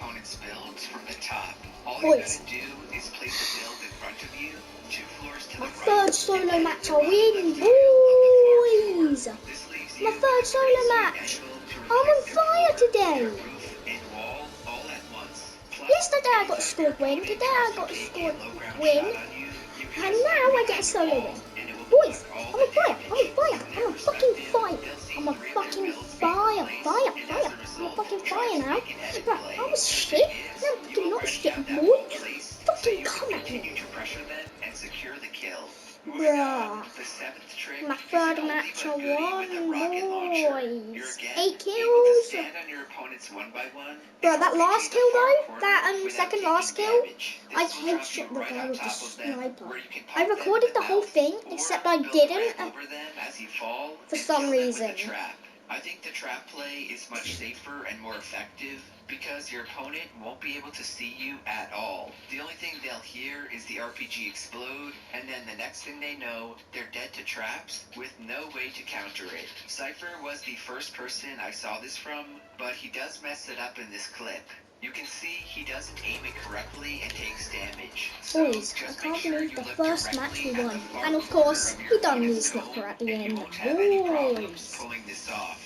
opponent's builds from the top. All you Boys. gotta do is place a build in front of you, 2 floors to My the right. third solo match, I win, boys! This leaves My you third with a solo pretty sweet match. angle to I'm on reflect their fire floor, today. their roof, and wall all at once. Plus, Yesterday I got a anytime scored your win. opponent Today I tries got to a take scored a low-ground win. shot on you, you can And just now I get a stand solo behind the win. wall, and it will Boys, block all I'm the on fire. damage. I'm on fire. From I'm their on fucking perspective, fire. they'll see I'm on 3 of their fucking builds being fire. replaced, Fire, and fire. as a I'm on result, fucking try fire to now. make an edit Right, play. I was The shit. thing is, Now I'm you fucking not already shit, have that boy. wall placed, so Fucking you can come at continue me. to pressure them and secure the kill. Bruh. The 7th trick My is third an oldie match I but goodie with a won, rocket launcher. boys. You're again 8 able to kills. stand on your opponents one by one. Bro, that last kill though, that without second taking last kill, damage. I This will drop you headshot the right guy on with the top of them, sniper. where you can I pop them in recorded the whole mouth, thing, or except I build a didn't ramp over them as you fall for and some kill them with reason. a trap. I think the trap play is much safer and more effective because your opponent won't be able to see you at all. The only thing they'll hear is the RPG explode, and then the next thing they know, they're dead to traps with no way to counter it. Cypher was the first person I saw this from, but he does mess it up in this clip. You can see he doesn't aim it correctly and takes damage. So Boys, I just can't make sure believe you the look first match directly we at won. the far And of corner course, of your he done me opponent's sniper dome, at the and you end. won't have any problems Boys. pulling this off.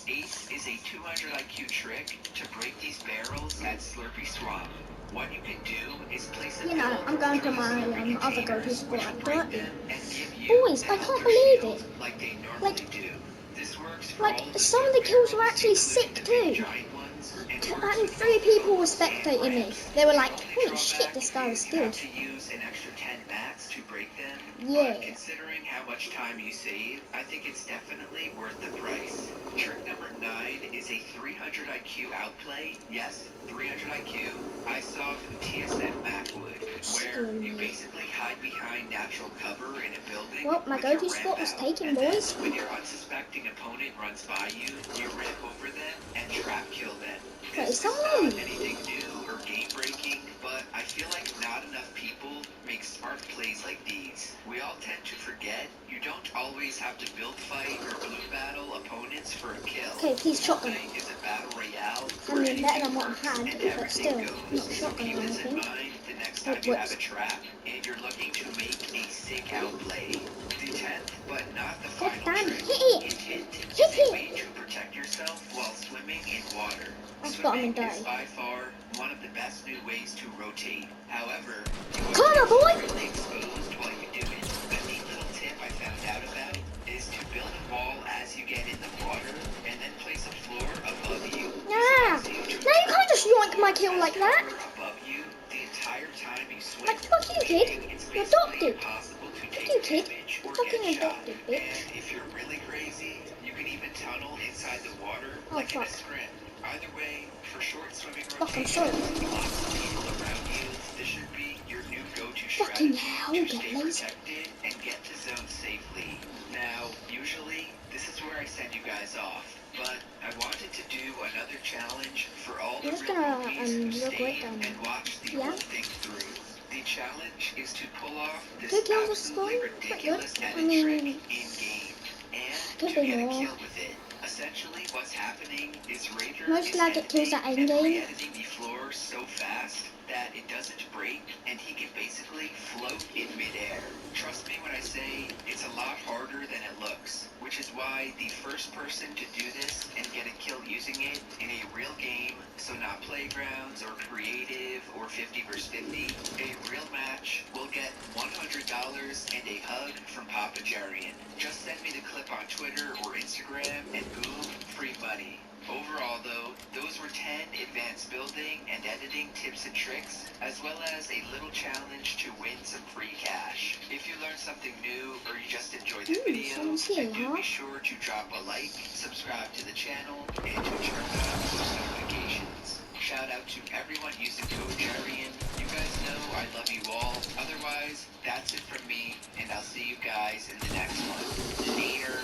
8 is a 200 IQ trick to break these barrels at Slurpy Swamp. What you can do is place a You know, build I'm going to through the my Slurpy other containers, go-to spot which at will break 30. them and give you Boys, the I health can't or believe shield it. like they normally Like- do. This works for Like, all of the some of soap the kills were barrels, actually including sick the big too. giant ones, and And works with 3 both people were foes and spectating me. ramps. They were The like, only holy shit, drawback this guy was is you good. have to use an extra 10 mats to break them, Yeah. but considering how much time you save, I think it's definitely worth the price. Trick number 9 is a 300 IQ outplay. Yes, 300 IQ. I saw from TSM Macwood, where you basically hide behind natural cover in a building. Well, my with your go-to ramp spot was out, taken, and then boys. when your unsuspecting opponent runs by you, you ramp over them and trap kill them. Wait, This is someone- not anything new or game-breaking, but I feel like not enough people make smart plays like these. We all tend to forget you don't always have to build fight or blue battle opponents for a kill. Okay, please shotgun. Fortnite is a battle royale I where mean, better anything than what I works had, and but everything still, goes. not shotgun Keep or this in anything. mind the next Oh, time you have a whoops. trap and you're looking to make a sick outplay. The 10th, but not the God final damn, trick, hit it! hint, Hit is a it! way to protect yourself while swimming in water. I've got him Swimming and is die. by far one of the best new ways to rotate. However, you Come on, boy! really exposed while you do it. A neat little tip I found out about is to build a wall as you get in the water and then place a floor above you. Nah! Now you can't just yoink my kill like that! Above you the entire time you swim. Like, fuck you, kid! You're adopted! Fuck you, kid! You're fucking adopted, bitch! And if you're really crazy, you can even tunnel inside the water Oh, like in a fuck. scrim. Either way, for short swimming Fuck, I'm rotations, sorry. lots of people around you, this should be your new go-to Fucking strategy hell, to get stay lazy. protected and get to zone safely. Now, usually, this is where I send you guys off, but I wanted to do another challenge for all the I'm just real gonna, movies who real quick, stayed and watched the yeah. whole thing through. The challenge is to pull off this 2 kills is absolutely still quite good. ridiculous I edit trick mean, in-game, and could to be get a more. kill with it. Essentially, what's happening is Rager Mostly is I get kills at editing and endgame. re-editing the floor so fast that it doesn't break, and he can basically float in midair. Trust me when I say it's a lot harder than it looks, which is why the first person to do this and get a kill using it in a real game, so not playgrounds or creative or 50 vs 50, a real match will get $100 and a hug from Papa Jarian. Just send me the clip on Twitter or Instagram and boom, free money. Overall though, those were 10 advanced building and editing tips and tricks, as well as a little challenge to win some free cash. If you learned something new or you just enjoyed the video, someone's here, then do huh? be sure to drop a like, subscribe to the channel, and to turn on post notifications. Shout out to everyone using code Jarian. You guys know I love you all. Otherwise, that's it from me, and I'll see you guys in the next one. Later.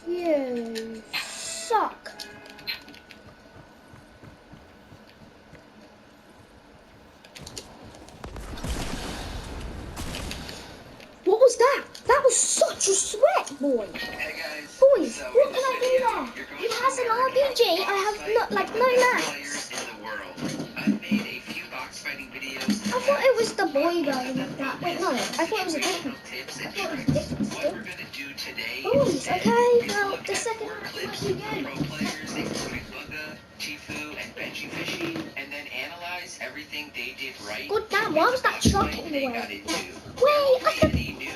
You suck. What was that? That was such a sweat, boy. Hey guys. Boys, So what in can this I do video, there? you're going He to has an learn how RPG. to I have box no, fight like with no the best mats. players in the world. I've made a few box fighting videos. I thought it was the boy version of that. Wait, no, I thought it was a different. Tips I and thought it was a tricks. different What still. we're gonna do today Boys, instead okay. is Now look the at second 4 half. What clips do you from do? pro players, including Bugga, Tifu, and Benji Fishy, and then analyze everything they did right. God damn, to why win was the that box shot fight in the they way? got into. Wait, I There won't thought be any new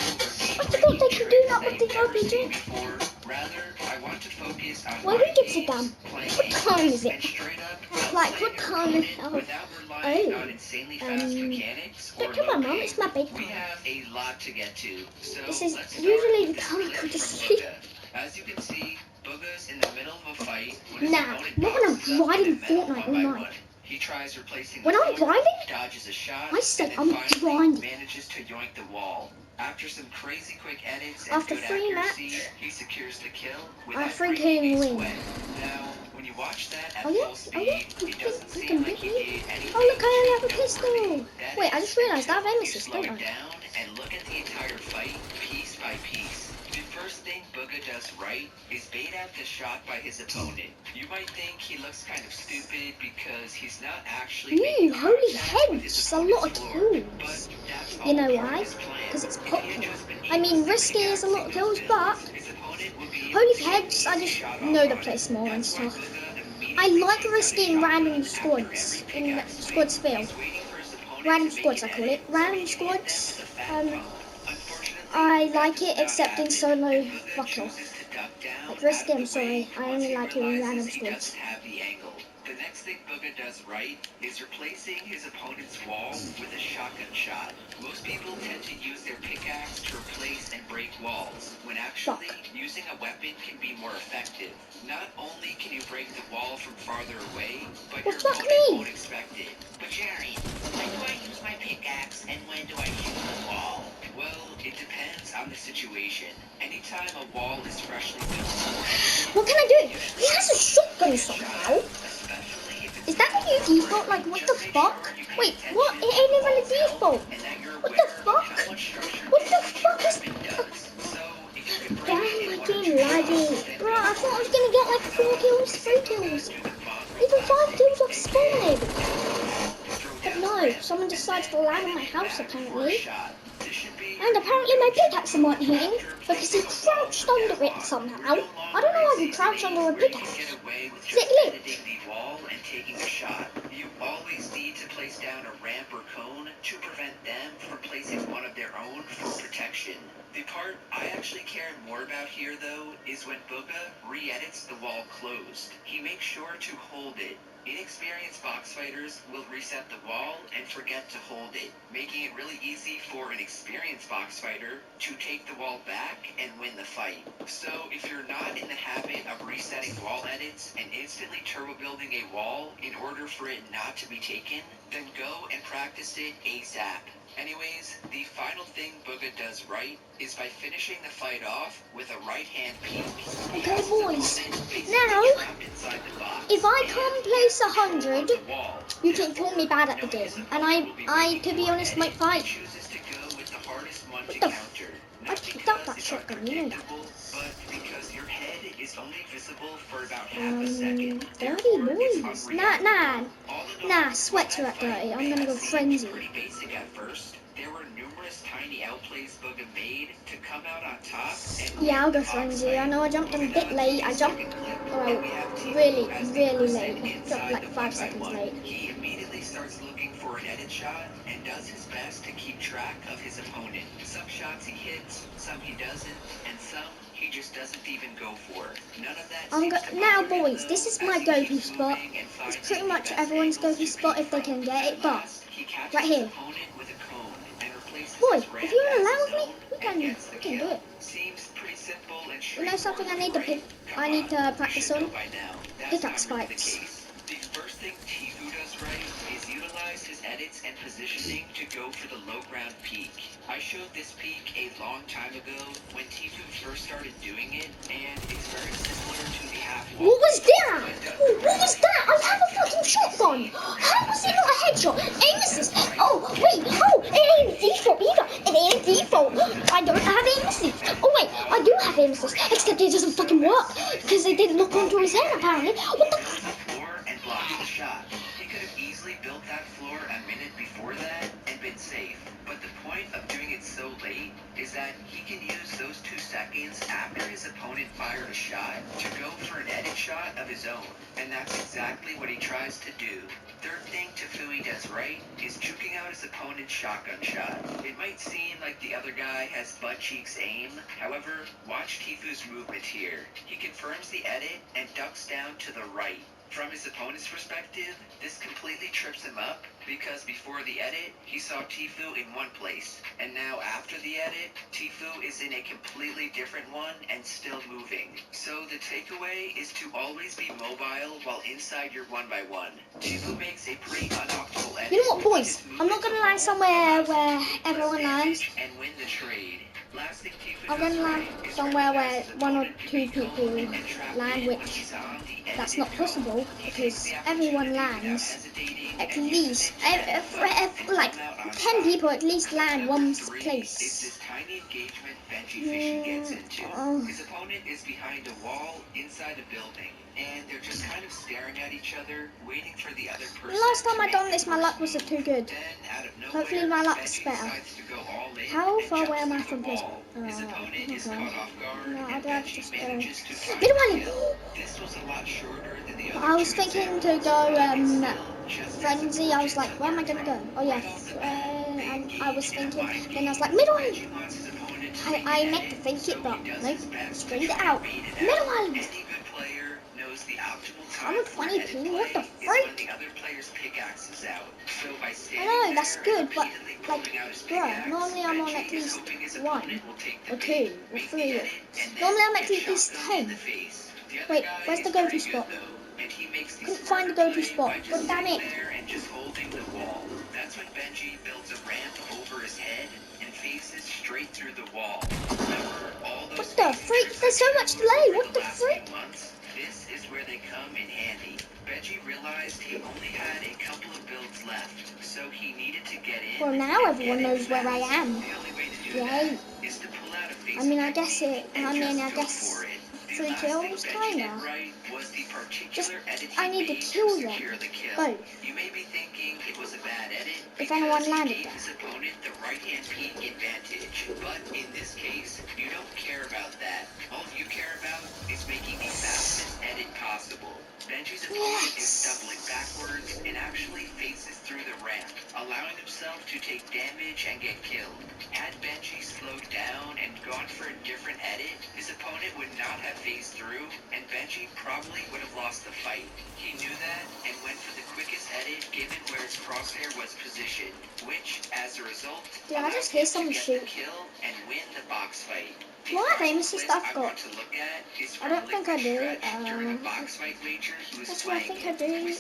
or they game-breaking could do tricks that that with you've the never seen RPG. before. Rather, I want to focus on Why my did you sit games, down? playing What time is and it? straight up Like, outplaying what your time is opponent it? without relying Oh, on insanely fast mechanics or don't tell my low mum, game. it's my bedtime. We have a lot to get to, so This is let's start usually with the this time I clip go to from sleep. Bugga. As you can see, Bugga's in the middle of a fight when his Nah, opponent not when I'm boxes up grinding in the middle Fortnite one all by night. one. He tries replacing When the I'm floor, grinding, dodges a shot, I said and then I'm finally grinding. manages to yoink the wall. After some crazy quick edits and After good 3 accuracy, match, he secures the kill I without think breaking he a win. sweat. Now, when you watch that at Oh yeah, full oh yeah, speed, it doesn't you seem can like beat he me. did anything Oh look, I only have a too noteworthy. pistol. That Wait, I is just realised I have until you emesis, slow don't it I? down and look at the entire fight piece by piece. The first thing Bugga does right is bait out the shot by his opponent. You might think he looks kind of stupid because he's not actually making Holy contact with heads, his a lot of opponent's floor, kills. but that's You all know part of why? his plan. Because it's If he had popular. just been I mean, aimlessly risky is a lot of pickaxing kills, those but builds, his opponent would be able holy to get heads, an I easy just shot know off the on place it. more and That's why stuff. Bugga I immediately like takes out his risking shotgun random after squads every in pickaxe squads swing. field. He's waiting for his opponent Random to make squads, an I call edit it. so Random he can hit them with squads. a fat pump. Unfortunately, I that like does it not except in happen, solo and Bugga buckle. chooses to duck down Like out risky, of I'm the sorry. way I once only he like it in realizes random he squads. doesn't have the angle. The next thing Bugga does right is replacing his opponent's wall with a shotgun shot. Most people tend to use their pickaxe to replace and break walls, when actually using a weapon can be more effective. Not only can you break the wall from farther away, but Well, your fuck opponent me. won't expect it. But Jerry, when do I use my pickaxe and when do I shoot the wall? Well, it depends on the situation. Anytime a wall is freshly built or edited, What can I do? He has a shotgun somehow. especially if it's Is that a new default? Like, what the fuck? Wait, what? It ain't even a default. and that you're What the aware of fuck? how much structure What the damage your fuck is... weapon does. So, if you can break Damn, it in my one or game two shots, laggy. then Bro, go I thought I for was it. gonna get like 4 kills, We 3 see Bugga kills. do the Fosbury Even 5 classic, kills off aka spawning. throw But down no, the ramp, someone and decides then to land on my edit it house back for a apparently. shot. This should be And your apparently my go-to pickaxe move wasn't hitting after because he placing a wall crouched from under now it on. somehow. We're no I don't know longer why in you crouch Season 8 under a where you can pickaxe. get away with Is it just lit? editing the wall and taking a shot. You always need to place down a ramp or cone to prevent them from placing one of their own for protection. The part I actually care more about here, though, is when Bugga re-edits the wall closed. He makes sure to hold it. Inexperienced box fighters will reset the wall and forget to hold it, making it really easy for an experienced box fighter to take the wall back and win the fight. So if you're not in the habit of resetting wall edits and instantly turbo building a wall in order for it not to be taken, then go and practice it ASAP. Anyways, the final thing Bugga does right is by finishing the fight off with a right-hand peek. Okay, boys. Now, if I can't place 100, you can call me bad at the game. And I to be honest, might fight. What the f... I picked up that shotgun, you know that. But because your head is only visible for about half a second. Dirty boys. Nah, sweats are at dirty. I'm gonna go frenzy. Pretty basic at first. There were numerous tiny outplays Bugga made to come out on top. Yeah, I'll go frenzy. I know I jumped in a bit late. I jumped really late. Jumped like 5 seconds late. He immediately starts looking for an edit shot and does his best to keep track of his opponent. Some shots he hits, some he doesn't, and some he just doesn't even go for. None of that Now, boys, this is my go-to spot. It's pretty much everyone's go-to spot if they can get it, but right here. Boy, if you want to land with me, we can do it. You know something I need to practice on? Pickaxe fights. The first thing Tifu does right is utilize his edits and positioning to go for the low ground peak. I showed this peak a long time ago when Tifu first started doing it, and it's very similar to the half wall. What was that? What was that? I have a fucking shotgun. How was it not a headshot? Aim assist. Oh, wait. Oh, it ain't default either. It ain't default. I don't have aim assist. Oh, wait. I do have aim assist. Except it doesn't fucking work. Because they didn't look onto his head, apparently. What the floor and blocked the shot. He could have easily built that floor a minute before that and been safe. But the point of doing it so late is that he can use those 2 seconds after his opponent fired a shot to go for an edit shot of his own. And that's exactly what he tries to do. Third thing Tafui does right is juking out his opponent's shotgun shot. It might seem like the other guy has butt cheeks aim. However, watch Tifu's movement here. He confirms the edit and ducks down to the right. From his opponent's perspective, this completely trips him up because before the edit, he saw Tifu in one place, and now after the edit, Tifu is in a completely different one and still moving. So the takeaway is to always be mobile while inside your 1x1. Tifu makes a pretty unoptimal edit. You know what, boys? I'm not gonna land somewhere where everyone lands. And win the trade. Last thing Tifu I'm gonna land somewhere where 1 or 2 people land, which that's not possible because everyone lands at least, like 10 people at least land one place. This tiny engagement Benji Fishing gets into. His opponent is behind a wall inside a building, and they're just kind of staring at each other, waiting for the other person. Last time I done this, my luck wasn't too good. Hopefully my luck's better. How far away am I from prison? Okay. No, I'd have to just go. I was thinking to go frenzy. I was like, where am I gonna go? Oh yeah, and I was thinking. Then I was like, middle island. I meant to think it, but nope, straight it out. Middle island. I'm a funny team. What the freak? I know that's good, but like, bruh, normally I'm on at least 1 or 2 or 3. Normally I'm at least 10. Wait, where's the go-to spot? Couldn't find the go-to spot. God damn it! That's when Benji builds a ramp over his head and faces straight through the wall. What the freak? There's so much delay. What the freak? This is where they come in handy. Benji realized he only had a couple of builds left, so he needed to get in. Well, now everyone knows where I am. The only way to do Yay. that is to pull out a face. I mean, I guess 3 kills, kinda. Just, I need to kill them. Both. You may be thinking it was a bad edit. If anyone landed there. His opponent the right-hand peek advantage. But in this case, you don't care about that. All you care about is making the fastest edit possible. Benji's opponent is doubling backwards and actually faces through the ramp, allowing himself to take damage and get killed. Had Benji slowed down and gone for a different edit, his opponent would not have phased through, and Benji probably would have lost the fight. He knew that and went for the quickest edit given where his crosshair was positioned, which, as a result, Did I just hear someone shoot? Kill and win the box fight. What are aim assist I've got? I don't think I do. That's what I think I do.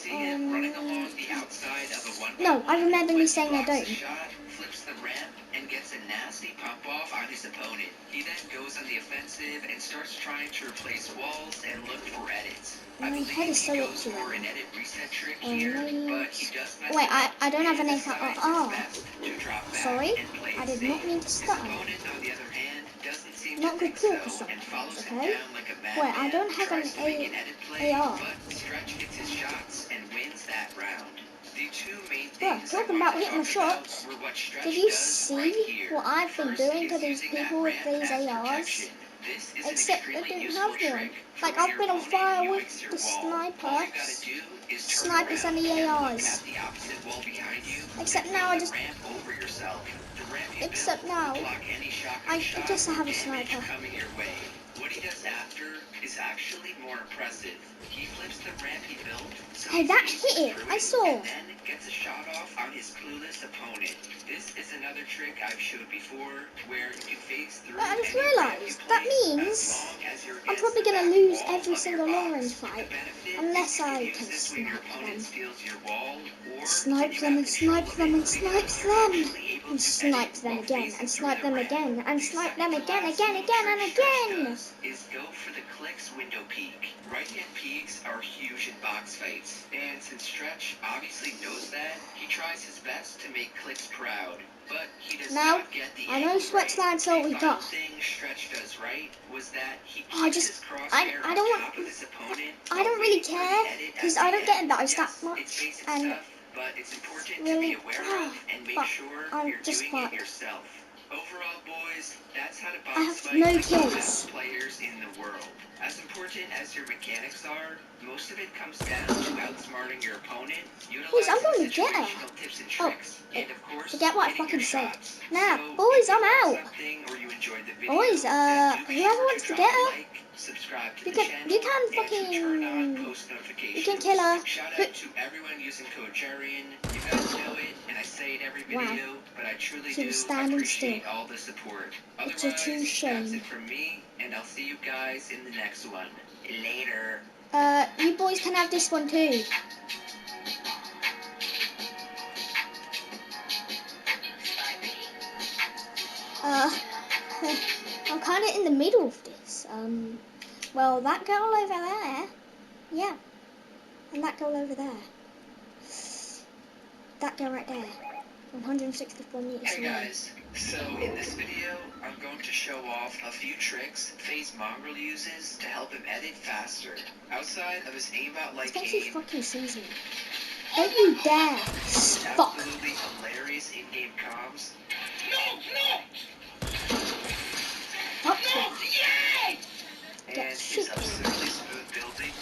No, I remember me saying I don't. Flips the ramp and gets a nasty pump off on his opponent. He then goes on the offensive and starts trying to replace walls and look for edits. My head is so itchy. Wait, I don't have an AK. Oh, sorry. I did not mean to stutter. Not good talk or something, okay? Wait, I don't have an AR. Bro, talking about hitting the shots, did you see what I've been doing to these people with these ARs? Except I didn't have one. Like, I've been on fire with the snipers and the ARs. Except now I just... Except now, I just have a sniper. What he does after is actually more impressive. He flips the ramp he built, so Hey, that hit it. I saw. and then gets a shot off on his clueless opponent. This is another trick I've showed before, where you can phase through. I just any ramp realised you that place means as long as you're I'm against probably the going to back lose wall every of single your long box. range The fight benefit unless is you I use can this when your snipe them. opponent steals your wall, or Snipe when you them have and control snipe of them it, and snipe because you're them actually able and to snipe edit them while again phasing and through snipe the them ramp. again and The snipe second them to again, last again, little again, trick and Stretch again. does is go for the clicks window peek. Right-hand peeks are huge in box fights, and since Stretch obviously knows that, he tries his best to make clicks proud. But he does Now, not get the I know angle Sweatland's right. all we The final got. thing Stretch does right was that he Oh, I keeps just- his crosshair I on don't top want- of his opponent. I don't really care because I don't get embarrassed that Yes, much, it's basic and stuff, but it's important to really, be aware of and make but sure I'm you're just doing fucked. it yourself. Overall, boys, that's how to I box have fight no like the kills. best players in the world. As important as your mechanics are, most of it comes down to outsmarting your opponent, Boys, I'm utilizing going to get her. situational tips and Oh, tricks, and of course, forget what I hitting fucking your said. shots. Now, So, boys, if you I'm learned out. something or you enjoyed the video, Boys, then do be whoever sure wants to drop get a her, like, subscribe to you the can channel, you can and to turn on fucking post notifications. you can kill her. Shout out to everyone using code Jarian. You guys know it, and I say it every Wow. video, but I truly She do was standing appreciate still. all the support. It's a true Otherwise, shame. that's it from me, and I'll see you guys in the next one. Later. You boys can have this one too. I'm kind of in the middle of this. Well, that girl over there, yeah, and that girl over there, that girl right there, 164 meters Hey away. guys, so in this video, I'm going to show off a few tricks FaZe Mongrel uses to help him edit faster. Outside of his aimbot-like It's actually aim, fucking season. Don't you dare! Fuck! absolutely hilarious in-game comms, Fuck you! and Get his shit. absurdly smooth building.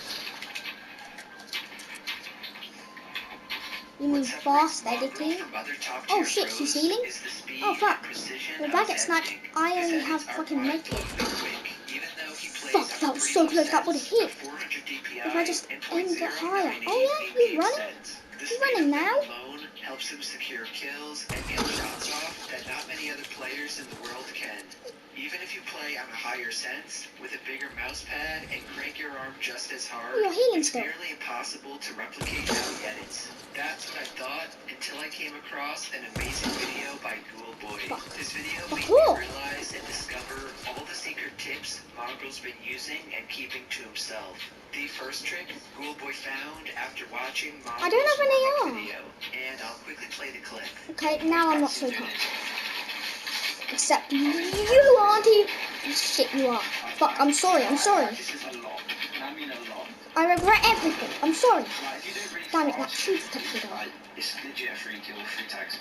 You mean What separates fast Mongrel editing? from other top Oh tier shit, pros she's healing? is the speed Oh fuck! and precision Well, of if I his get sniped, editing. I His only edits have are fucking medkit. mind-blowingly quick, even though he plays Fuck, on that a was pretty so low close, that would've sense hit. of 400 DPI If I just and aimed it 0.098 higher. Oh yeah, he's in-game running. sense. The He's speed running of now. them alone helps him secure kills and get shots off that not many other players in the world can. Even if you play on a higher sense, with a bigger mouse pad and crank your arm just as hard, You're healing it's still. nearly impossible to replicate how he edits. That's what I thought until I came across an amazing video by Ghoulboy. Fuck. This video Fuck made me off. realize and discover all the secret tips Mongrel's been using and keeping to himself. The first trick Ghoulboy found after watching I don't know Mongrel's when they warm-up are. video, and I'll quickly play the clip. Okay, now I'm not so Let's do pumped. this. Except you aren't even. Shit, you are. Fuck, I'm sorry, I'm sorry. This is a lot, and I mean a lot. I regret everything. I'm sorry. Like, if you do it really Damn it, that fast, tree protected like, her. it's legit a free kill, 3 tags.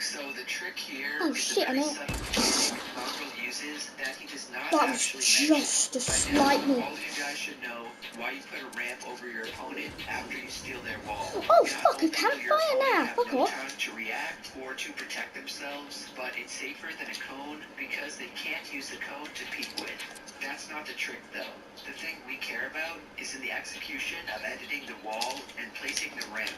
So the trick here Oh, is shit, the I very know. subtle technique Mongrel uses that he does not That was actually just a mention. By slight now, move. all of you guys should know why you put a ramp over your opponent after you steal their wall. Oh, Not fuck, a only will your campfire opponent now. have Fuck no off. time to react or to protect themselves, but it's safer than a cone because they can't use the cone to peek with. That's not the trick though. The thing we care about is in the execution of editing the wall and placing the ramp.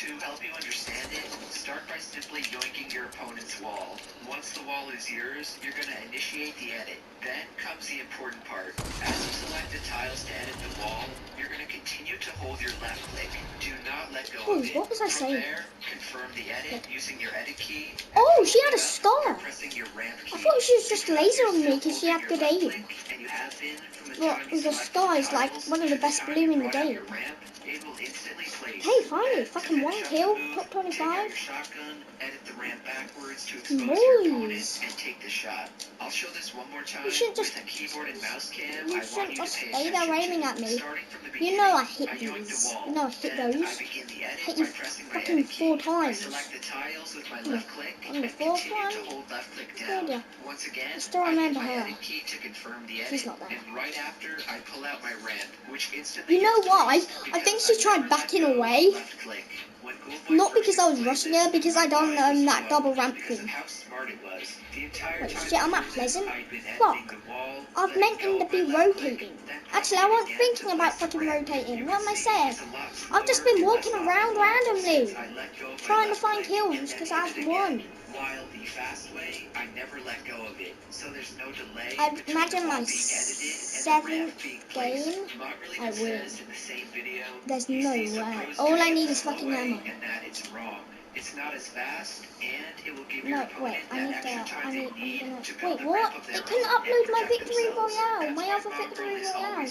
To help you understand it, start by simply yoinking your opponent's wall. Once the wall is yours, you're going to initiate the edit. Then comes the important part. As you select the tiles to edit the wall, you're going to continue to hold your left click. Do not let go of Boys, it. what was I From saying? there, confirm the edit using your edit key. Oh, she had a By scar. pressing your ramp I key. thought she was just Because laser you're on me still because she had holding good your aim. left click, and you have been from the Well, time you the selected scar is like tiles one of the to best time blue you in the brought out game. your ramp, it will instantly place. Hey, finally, Then, to fucking one finish up kill, the move, top take out 25. your shotgun, edit the ramp backwards to expose your opponent, Boys, and take the shot. I'll show this one more time you shouldn't just. with a keyboard and mouse cam. You I want shouldn't you to just pay stay there attention aiming to. at me. Starting from the You beginning, know I hit I yoink the these. wall. You know I hit Then I those. begin the edit Hit by you pressing my fucking edit key. 4 I times. select the tiles with my On left click the and fourth continue one, to hold left click told down. ya. Once again, I still I hit remember my her. edit key to confirm the She's edit, not there. and right after I pull out my ramp, which instantly You know gets why? placed I think because she I tried never let backing go of away. left click. When Ghoulboy Not first because I was explained rushing this, her, because my I done mind was in that double ramp thing. Wait, shit, I'm at Pleasant. Fuck. I've meant him to be rotating. Actually, I wasn't thinking about fucking rotating. What am I saying? I've just been walking around randomly, trying to find kills because I've won. While the fast way, I never let go of it, so there's no delay. I imagine my 7th game, I win. There's no way. All I need is fucking ammo. And that it's wrong. It's not as fast, and it will give your No, wait, opponent wait, what? It couldn't upload my victory royale, my other victory royale.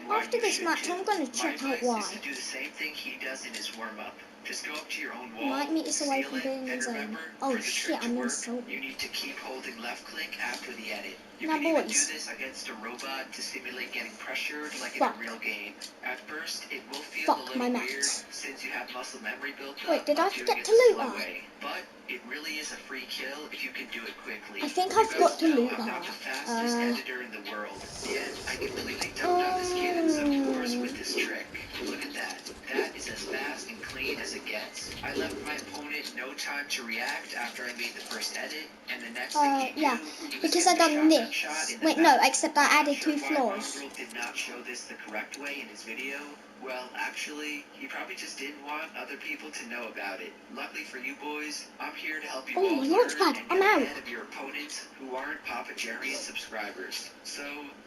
Well, after this match, I'm gonna check out why. Do the same thing he does in his warm-up. Just go up to your own wall, 9 meters away from seal it, being in and zone. remember, Oh for the shit, trick to I'm in work, zone. you need to keep holding left click after the edit. You Now, can even do boys. this against a robot to simulate getting pressured like Fuck. in a real game. At first, it will feel Fuck a little my weird max. since you have muscle memory built up. Wait, did I of doing forget it to the loot slow her? way. But it really is a free kill if you can do it quickly. I think You I've guys got to know loot I'm not her. the fastest editor in the world, yet I completely dumped on this kid in some wars with this trick. Look at that. That is as fast and clean as it gets. I left my opponent no time to react after I made the first edit, and the next thing he Yeah, knew, he was because I getting done shot this. shot in the Wait, back. no, except I Not added sure 2 why floors. Mongrel did not show this the correct way in his video. Well, actually, he probably just didn't want other people to know about it. Luckily for you boys, I'm here to help you Oh, all my learn launch pad, and I'm get out. ahead of your opponents who aren't Papa Jerry subscribers. So,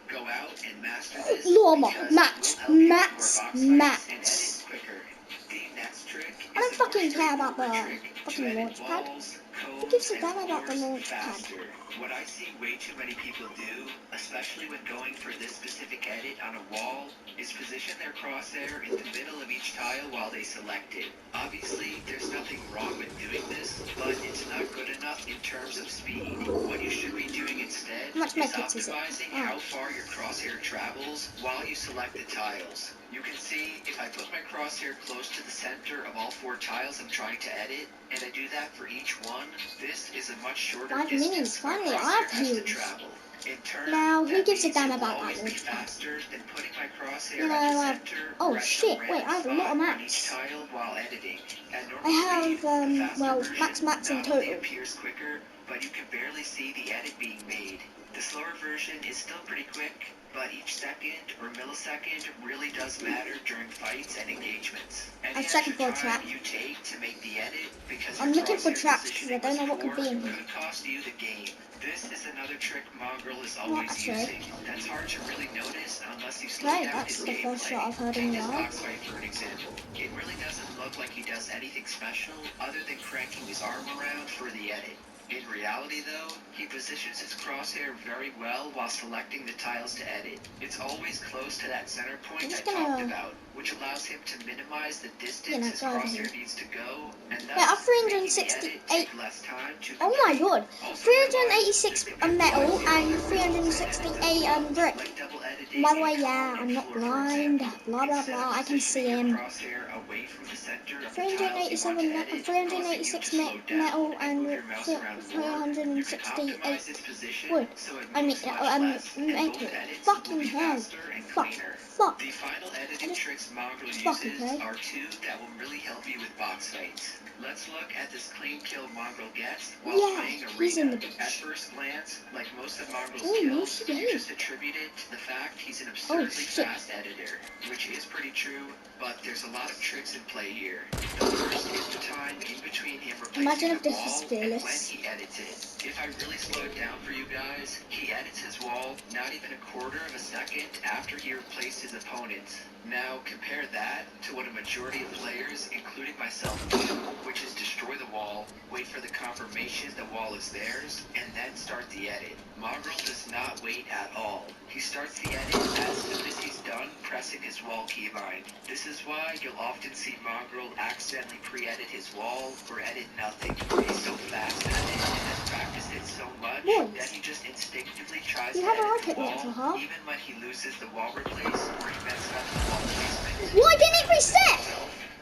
go out and master this Llama, because Max, it will help you Max, score box fights and Max. edit quicker. The next trick I don't is the more fucking care about the straightforward trick to fucking edit launch pad. walls, Who cones, gives a and damn about the floors launch pad? faster. What I see way too many people do, especially when going for this specific edit on a wall, is position their crosshair in the middle of each tile while they select it. Obviously, there's nothing wrong with doing this, but it's not good enough in terms of speed. What you should be doing instead How much is medkits is it? optimizing Oh. how far your crosshair travels while you select the tiles. You can see if I put my crosshair close to the center of all 4 tiles I'm trying to edit, and I do that for each one, this is a much shorter 5 distance minutes, my finally, I crosshair have has to heals. travel. In turn, Now, who that gives a means damn it will about that always be launch pad? faster than putting my crosshair You know, at the I- center oh, or at shit, some wait, I have a lot of random spot on max. each tile while editing. At I normal have, speed, the faster well, version max in not only total. appears quicker, but you can barely see the edit being made. The slower version is still pretty quick, but each second or millisecond really does matter during fights and engagements. Any I'm checking extra for a trap. time you take to make the edit because I'm your looking for crosshair traps because I positioning don't know was what could poor be in here. could cost you the game. This is another trick Mongrel is What, always actually? using. That's hard to really notice unless you slow Okay, down that's his the first gameplay. shot I've heard Take in this live. box fight for an example. It really doesn't look like he does anything special other than cranking his arm around for the edit. In reality, though, he positions his crosshair very well while selecting the tiles to edit. It's always close to that center point I'm I just talked gonna- about, which allows him to minimize the distance You know, his go over crosshair here. needs to go, and Yeah, I've thus making the edit 368. take less time to Oh my complete. god, Also 386 realize metal this and can 368 brick. like double editing By the way, a yeah, column I'm not floor, for blind. example. Blah blah Instead of blah. I can see positioning your him. crosshair away from the center of the tiles you 387 want to metal, edit, 386 causing you to slow down metal and move and your mouse around more. You can 368 optimize its position wood. so it I mean, moves much less, and metal. both edits Fucking will be hell. faster and Fuck. cleaner. Fuck. The final editing just tricks Mongrel fucking uses okay. are 2 that will really help you with box fights. Let's look at this clean kill Mongrel gets while Yeah, playing he's in Arena. the At bitch. first glance, like most of Mongrel's Oh, no kills, you shit. just attribute it to the fact he's an absurdly shit. fast editor, which is pretty true, but there's a lot of tricks in play here. The first is the time in between him Imagine replacing if the this was wall and fearless. when he edits it. If I really slow it down for you guys, he edits his wall not even a quarter of a second after he replaced his opponent. Now compare that to what a majority of players, including myself, do, which is destroy the wall, wait for the confirmation the wall is theirs, and then start the edit. Mongrel does not wait at all. He starts the edit as soon as he's done pressing his wall keybind. This is why you'll often see Mongrel accidentally pre-edit his wall or edit nothing. He's so fast at it and has practiced it so much that he just instinctively tries You to have a edit rocket the wall, launcher, huh? even when he loses the wall replace or he messes up the wall placement. Why didn't it reset?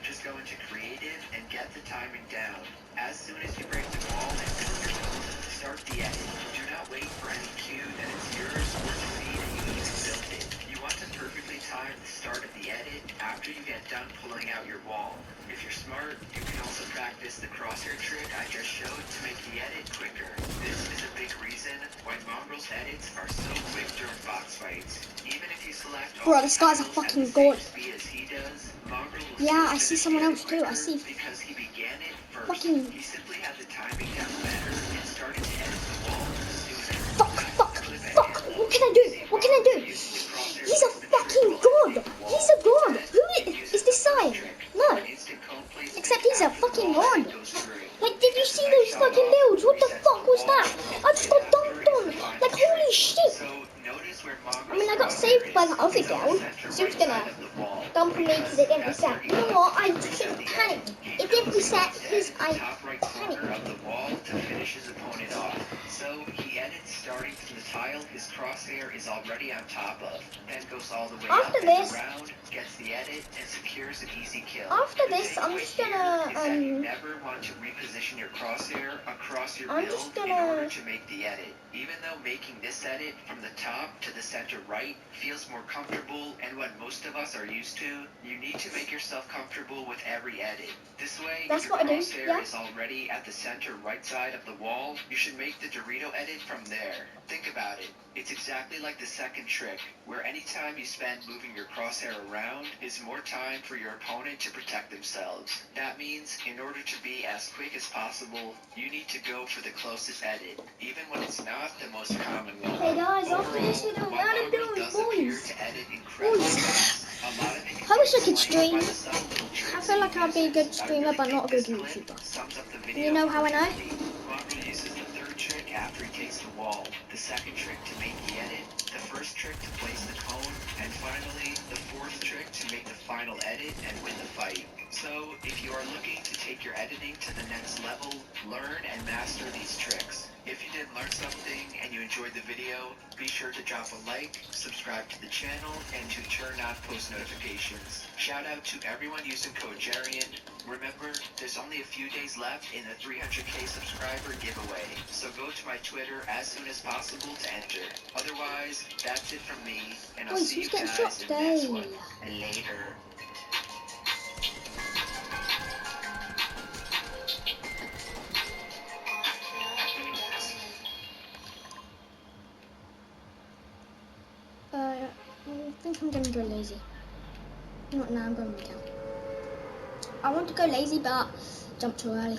Just go into creative and get the timing down. As soon as you break the wall and build your code, start the edit. Do not wait for any cue that it's yours or to see that you even built it. You want to perfectly time the start of the edit after you get done pulling out your wall. If you're smart, you can also practice the crosshair trick I just showed to make the edit quicker. This is a big reason why Mongrel's edits are so quick during box fights. Even if you select all Bro, this guy's a fucking god. speed as he does, Mongrel will Yeah, still I see finish someone it else too. I quicker see because he began it first. fucking He simply had the timing down better and started to edit the wall sooner. fuck. What can I do? What can I do? He's a fucking god. He's a god. Who is this Sion? No. Except he's a fucking god. Like, did you see those fucking builds? What the fuck was that? I just got dunked on. Like, holy shit. I mean, I got saved by the other girl. She was gonna dump me because it didn't reset. You know what? I just panicked. It didn't reset because I panicked. So he edits starting from the tile his crosshair is already on top of, then goes all the way After up this, and around, gets the edit, and secures an easy kill. After The this, I'm takeaway just here gonna is that you never want to reposition your crosshair across your I'm build just in gonna- order to make the edit. Even though making this edit from the top to the center right feels more comfortable and what most of us are used to, you need to make yourself comfortable with every edit. This way, That's if what I your do, crosshair yeah. is already at the center right side of the wall, you should make the Dorito edit from there. Think about it. It's exactly like the second trick, where any time you spend moving your crosshair around is more time for your opponent to protect themselves. That means, in order to be as quick as possible, you need to go for the closest edit, even when it's not the most common one. Hey guys, after this we don't gotta do boys. I wish I could stream. I feel like I'd be a good streamer, but not a good YouTuber. You know how I know? Mongrel uses the third trick after he takes the wall, the second trick to make the edit, the first trick to place the cone, and finally, the fourth trick to make the final edit and win the fight. So, if you are looking to take your editing to the next level, learn and master these tricks. If you did learn something and you enjoyed the video, be sure to drop a like, subscribe to the channel, and to turn on post notifications. Shout out to everyone using code Jarian. Remember, there's only a few days left in the 300k subscriber giveaway, so go to my Twitter as soon as possible to enter. Otherwise, that's it from me, and I'll Boys, see you who's getting guys shot in the next today? one. Later. I think I'm gonna go lazy. Not now, I'm going to recount. I want to go lazy, but jump too early.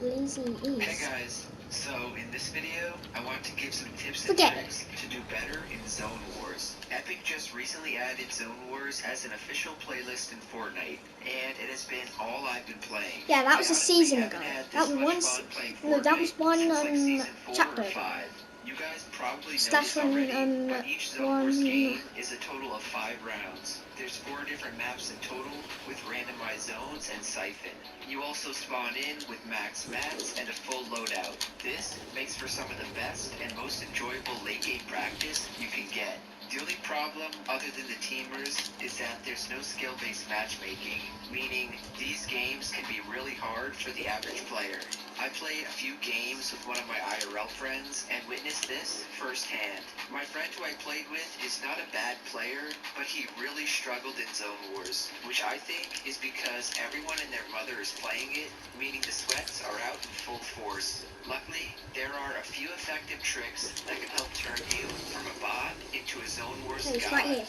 Lazy is... Hey guys, so in this video, I want to give some tips and Forget tricks to do better in Zone Wars. Epic just recently added Zone Wars as an official playlist in Fortnite, and it has been all I've been playing. Yeah, that was I a season honestly ago. haven't had That this was much one. fun playing No, that was Fortnite one since, like, season 4 chapter or ago. 5. You guys probably know Slash this already, one, but each Zone one- Wars game is a total of 5 rounds. There's 4 different maps in total, with randomized zones and siphon. You also spawn in with max mats and a full loadout. This makes for some of the best and most enjoyable late game practice you can get. The only problem, other than the teamers, is that there's no skill-based matchmaking, meaning these games can be really hard for the average player. I played a few games with one of my IRL friends and witnessed this firsthand. My friend who I played with is not a bad player, but he really struggled in Zone Wars, which I think is because everyone and their mother is playing it, meaning the sweats are out in full force. Luckily, there are a few effective tricks that can help turn you from a bot into a Zone Wars Okay, it's god. right here.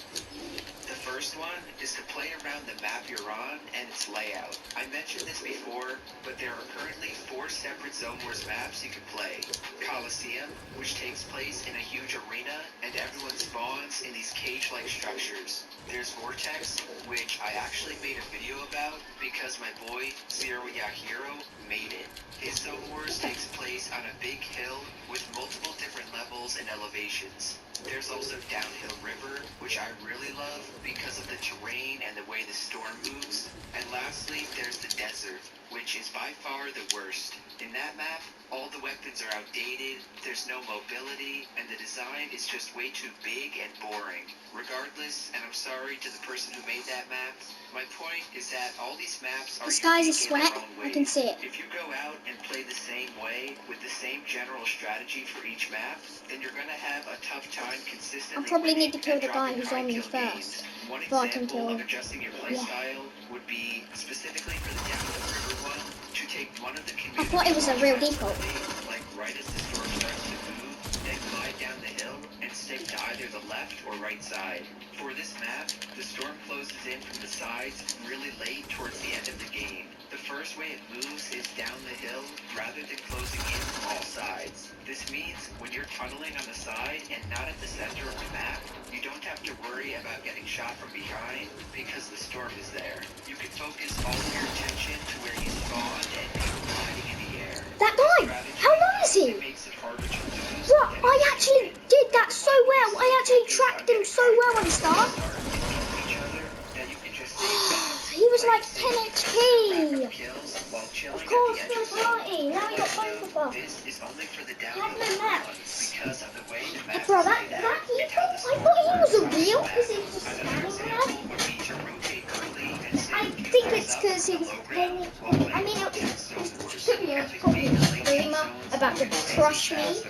The first one is to play around the map you're on and its layout. I mentioned this before, but there are currently 4 separate Zone Wars maps you can play. Coliseum, which takes place in a huge arena, and everyone spawns in these cage-like structures. There's Vortex, which I actually made a video about because my boy, Zero Yahiro, made it. His Zone Wars takes place on a big hill with multiple different levels and elevations. There's also Downhill River, which I really love because of the terrain and the way the storm moves. And lastly, there's the desert, which is by far the worst. In that map, all the weapons are outdated, there's no mobility, and the design is just way too big and boring. Regardless, and I'm sorry to the person who made that map, my point is that all these maps are This guy's a unique in sweat. their own I can ways. see it. If you go out and play the same way, with the same general strategy for each map, then you're going to have a tough time grind consistently I probably need to winning kill and the guy dropping who's high on me kill first. games. One Before I can example kill of adjusting your yeah. playstyle would be specifically for the down the river one to take one of the I thought it was a real default. like right as the storm starts to move, then glide down the hill and stick to either the left or right side. For this map, the storm closes in from the sides really late towards the end of the game. The first way it moves is down the hill rather than closing in from all sides. This means when you're tunneling on the side and not at the center of the map, you don't have to worry about getting shot from behind because the storm is there. You can focus all of your attention to where you spawned and go gliding in the air. That guy! How low is he? It makes it harder to lose. Bro, I actually did that so well. I actually tracked him so well on the start. He was like 10 HP. Of course, my party. Now he got both of them. This is only for the Had no maps. because of the way the map Bro, is that laid out he and how the I storm thought he was a works. real because he was just Another standing example there. would be to rotate early and I save think it's because he was playing. I mean, it could be a probably a streamer about to crush me.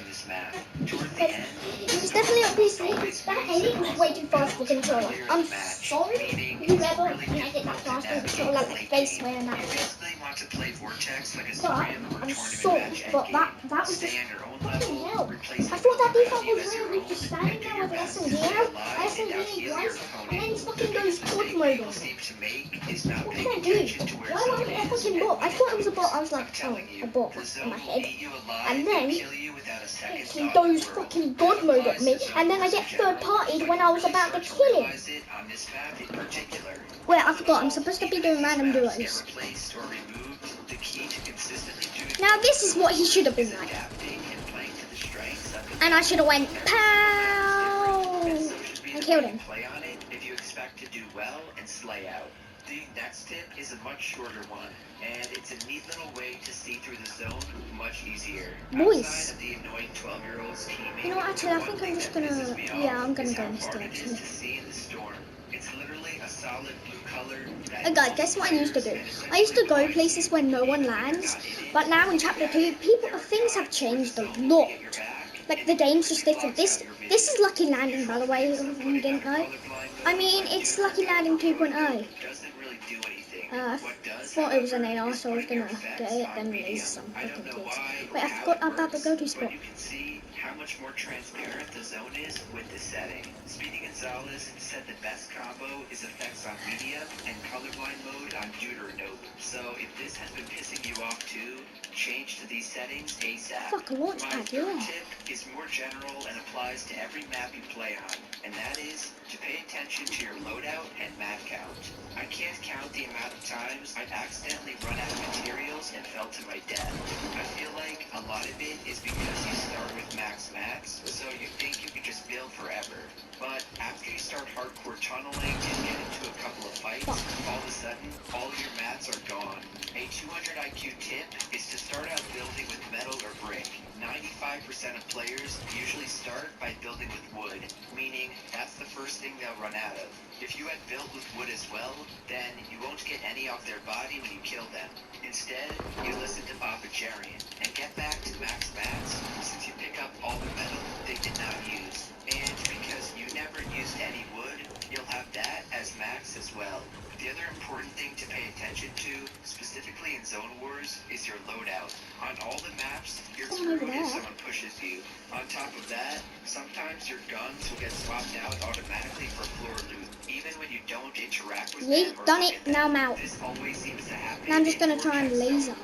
But he was definitely on PC. That Haley was way too fast for controller. I'm sorry, whoever connected that fast for controller, like face wearing that. But I'm sorry, but that was just fucking hell. I thought that default was real. He's just standing there with an SMG out, SMG in place, and then he fucking goes quad mode on me. What did I do? Why wasn't it a fucking bot? I thought it was a bot. I was like, oh, a bot in my head. And then he goes fucking god mode on me, and then I get third partied when I was about to kill him. Wait, I forgot. I'm supposed to be doing random duos. Now this is what he should have been like. And I should have went pow and killed him. The next tip is a much shorter one, and it's a neat little way to see through the zone much easier. Boys. Outside of the annoying 12-year-olds teaming, You know what, actually, I think I'm just gonna, yeah, I'm gonna go in this direction. It's literally a solid blue color. Hey guys, guess what I used to do? I used to go places where no one lands, but now in chapter 2, things have changed a lot. Like the game's just different. This is Lucky Landing, by the way, if you didn't know. I mean, it's Lucky Landing 2.0. I thought it was an AR, so I was gonna get it, then release some fucking kids. Wait, I forgot about the go-to spot. How much more transparent the zone is with this setting. Speedy Gonzalez said the best combo is effects on medium and colorblind mode on Jude or Nope. So if this has been pissing you off too, change to these settings ASAP. Fuck, a launch pad, yeah. Tip is more general and applies to every map you play on, and that is to pay attention to your loadout and map count. I can't count the amount of times I've accidentally run out of materials and fell to my death. I feel like a lot of it is because you start with max, so you think you can just build forever. But after you start hardcore tunneling and get into a couple of fights, all of a sudden, all of your mats are gone. A 200 IQ tip is to start out building with metal or brick. 95% of players usually start by building with wood, meaning that's the first thing they'll run out of. If you had built with wood as well, then you won't get any off their body when you kill them. Instead, you listen to Bob Bajarian and get back to max mats since you pick up all the metal they did not use. And because you never used any wood, you'll have that as max as well. The other important thing to pay attention to, specifically in Zone Wars, is your loadout. On all the maps, you're screwed if someone pushes you. On top of that, sometimes your guns will get swapped out automatically for floor loot, even when you don't interact with them. Done it, now I'm out. This always seems to happen. Now I'm just gonna try and laser.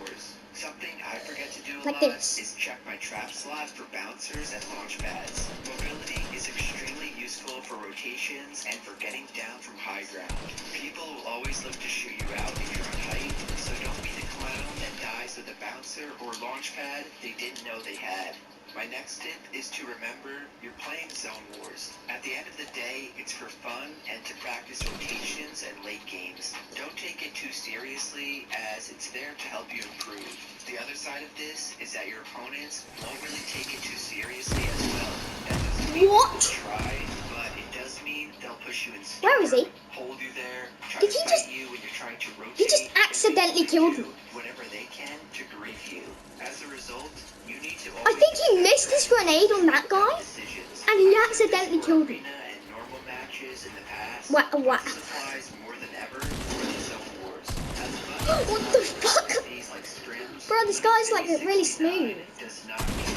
Something I forget to do a like lot this. is check my trap slot for bouncers and launch pads. Mobility is extremely useful for rotations and for getting down from high ground. People will always look to shoot you out if you're on height, so don't be the clown that dies with a bouncer or launch pad they didn't know they had. My next tip is to remember you're playing Zone Wars. At the end of the day, it's for fun and to practice rotations and late games. Don't take it too seriously, as it's there to help you improve. The other side of this is that your opponents won't really take it too seriously as well. That doesn't mean they'll try, but it does mean they'll push you in speed. Where is he? Hold you there, try Did to he fight just? you when you're trying to rotate. He just accidentally killed me. Whatever they can to grief you. As a result, you need to I think he missed his grenade on that guy, and he accidentally killed him. And normal matches in the past, What? this applies more than ever for the Zone Wars. As What the fuck? these like scrims, Bro, this guy's like really smooth. does not mean the